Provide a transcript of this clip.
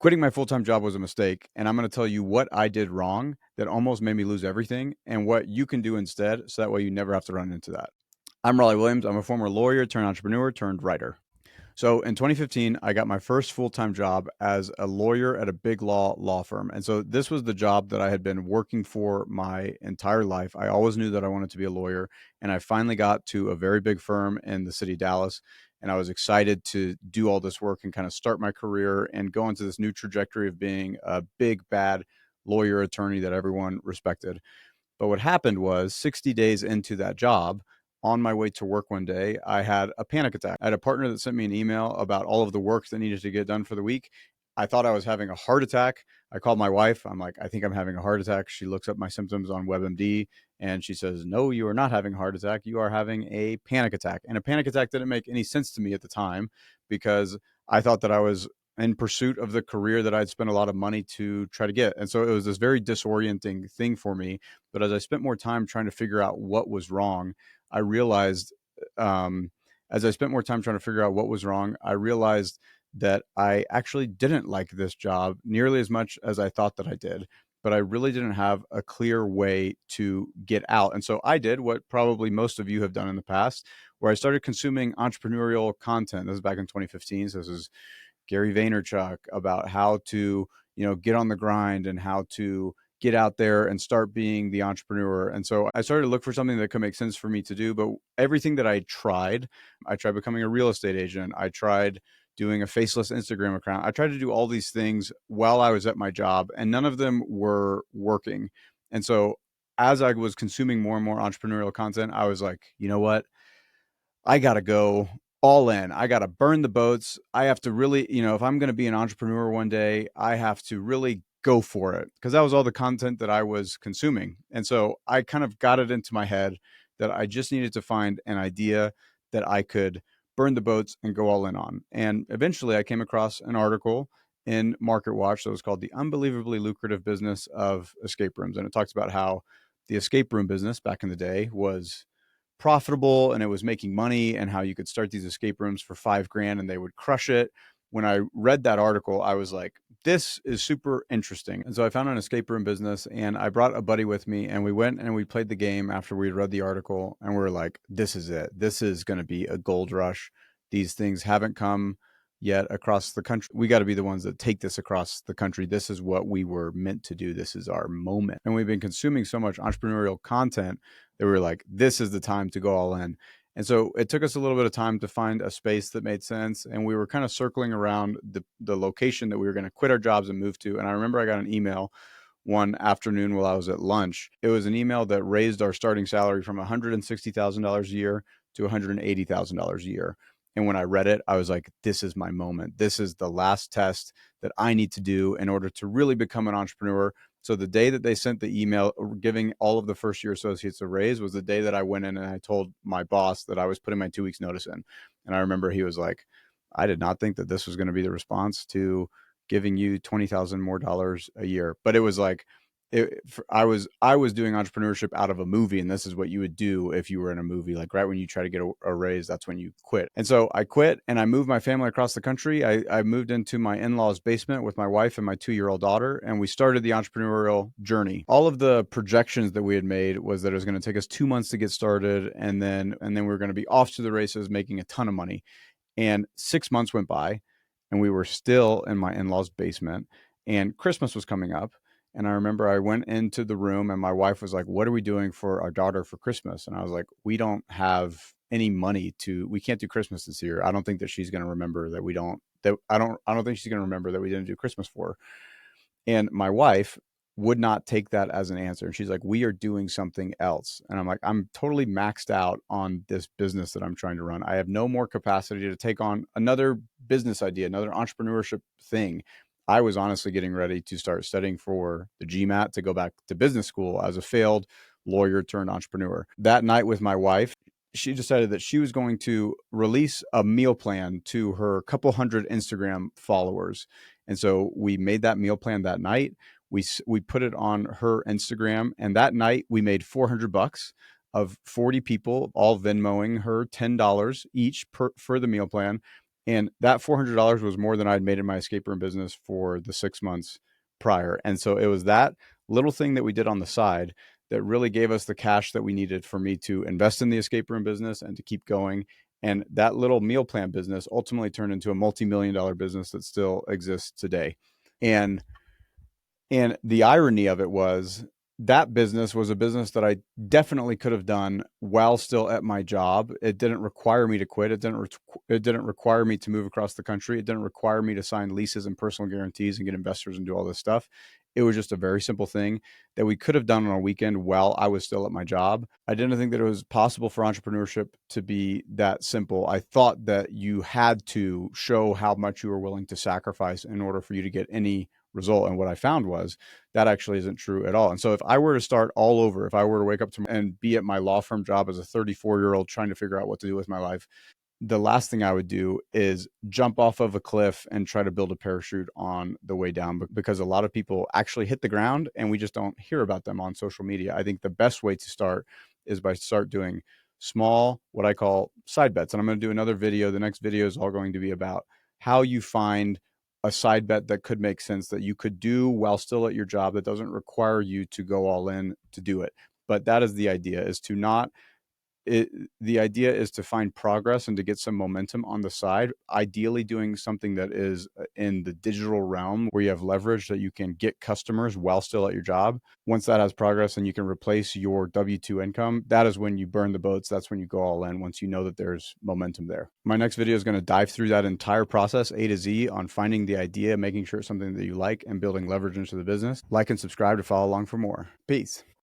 Quitting my full-time job was a mistake, and I'm gonna tell you what I did wrong that almost made me lose everything and what you can do instead, so that way you never have to run into that. I'm Raleigh Williams. I'm a former lawyer turned entrepreneur turned writer. So in 2015, I got my first full-time job as a lawyer at a big law firm. And so this was the job that I had been working for my entire life. I always knew that I wanted to be a lawyer, and I finally got to a very big firm in the city of Dallas. And I was excited to do all this work and kind of start my career and go into this new trajectory of being a big, bad lawyer attorney that everyone respected. But what happened was 60 days into that job, on my way to work one day, I had a panic attack. I had a partner that sent me an email about all of the work that needed to get done for the week. I thought I was having a heart attack. I called my wife. I'm like, I think I'm having a heart attack. She looks up my symptoms on WebMD and she says, no, you are not having a heart attack. You are having a panic attack. And a panic attack didn't make any sense to me at the time because I thought that I was in pursuit of the career that I'd spent a lot of money to try to get. And so it was this very disorienting thing for me. But as I spent more time trying to figure out what was wrong, I realized, um, as I spent more time trying to figure out what was wrong, I realized that I actually didn't like this job nearly as much as I thought that I did. But I really didn't have a clear way to get out. And so I did what probably most of you have done in the past, where I started consuming entrepreneurial content. This is back in 2015. So this is Gary Vaynerchuk about how to, get on the grind and how to get out there and start being the entrepreneur. And so I started to look for something that could make sense for me to do. But everything that I tried becoming a real estate agent. I tried doing a faceless Instagram account. I tried to do all these things while I was at my job, and none of them were working. And so as I was consuming more and more entrepreneurial content, I was like, you know what? I got to go all in. I got to burn the boats. I have to really, if I'm going to be an entrepreneur one day, I have to really go for it because that was all the content that I was consuming. And so I kind of got it into my head that I just needed to find an idea that I could burn the boats and go all in on. And eventually I came across an article in Market Watch that was called The Unbelievably Lucrative Business of Escape Rooms. And it talks about how the escape room business back in the day was profitable and it was making money, and how you could start these escape rooms for $5,000 and they would crush it. When I read that article, I was like, this is super interesting. And so I found an escape room business and I brought a buddy with me, and we went and we played the game after we read the article, and we were like, this is it. This is going to be a gold rush. These things haven't come yet across the country. We got to be the ones that take this across the country. This is what we were meant to do. This is our moment. And we've been consuming so much entrepreneurial content that we were like, this is the time to go all in. And so it took us a little bit of time to find a space that made sense. And we were kind of circling around the location that we were going to quit our jobs and move to. And I remember I got an email one afternoon while I was at lunch. It was an email that raised our starting salary from $160,000 a year to $180,000 a year. And when I read it, I was like, this is my moment. This is the last test that I need to do in order to really become an entrepreneur. So the day that they sent the email giving all of the first year associates a raise was the day that I went in and I told my boss that I was putting my 2 weeks notice in. And I remember he was like, I did not think that this was going to be the response to giving you 20,000 more dollars a year. But it was like, I was doing entrepreneurship out of a movie, and this is what you would do if you were in a movie. Like right when you try to get a raise, that's when you quit. And so I quit and I moved my family across the country. I moved into my in-laws' basement with my wife and my 2-year-old daughter, and we started the entrepreneurial journey. All of the projections that we had made was that it was going to take us 2 months to get started, and then we were going to be off to the races making a ton of money. And 6 months went by and we were still in my in-laws' basement, and Christmas was coming up. And I remember I went into the room and my wife was like, what are we doing for our daughter for Christmas? And I was like, we don't have any money we can't do Christmas this year. I don't think that she's going to remember that I don't think she's going to remember that we didn't do Christmas for her. And my wife would not take that as an answer. And she's like, we are doing something else. And I'm like, I'm totally maxed out on this business that I'm trying to run. I have no more capacity to take on another business idea, another entrepreneurship thing. I was honestly getting ready to start studying for the GMAT to go back to business school as a failed lawyer turned entrepreneur. That night with my wife, she decided that she was going to release a meal plan to her couple hundred Instagram followers. And so we made that meal plan that night. We put it on her Instagram, and that night we made $400 of 40 people all Venmoing her $10 each for the meal plan. And that $400 was more than I'd made in my escape room business for the 6 months prior. And so it was that little thing that we did on the side that really gave us the cash that we needed for me to invest in the escape room business and to keep going. And that little meal plan business ultimately turned into a multi-million-dollar business that still exists today. And and the irony of it was that business was a business that I definitely could have done while still at my job. It didn't require me to quit. It didn't require me to move across the country. It didn't require me to sign leases and personal guarantees and get investors and do all this stuff. It was just a very simple thing that we could have done on a weekend while I was still at my job. I didn't think that it was possible for entrepreneurship to be that simple. I thought that you had to show how much you were willing to sacrifice in order for you to get any result. And what I found was that actually isn't true at all. And so if I were to start all over, if I were to wake up tomorrow and be at my law firm job as a 34-year-old trying to figure out what to do with my life, the last thing I would do is jump off of a cliff and try to build a parachute on the way down, because a lot of people actually hit the ground and we just don't hear about them on social media. I think the best way to start is by start doing small, what I call side bets. And I'm going to do another video. The next video is all going to be about how you find a side bet that could make sense that you could do while still at your job that doesn't require you to go all in to do it. But that is the idea, is to not the idea is to find progress and to get some momentum on the side, ideally doing something that is in the digital realm where you have leverage that you can get customers while still at your job. Once that has progress and you can replace your W-2 income, that is when you burn the boats. That's when you go all in, once you know that there's momentum there. My next video is going to dive through that entire process, A to Z, on finding the idea, making sure it's something that you like, and building leverage into the business. Like and subscribe to follow along for more. Peace.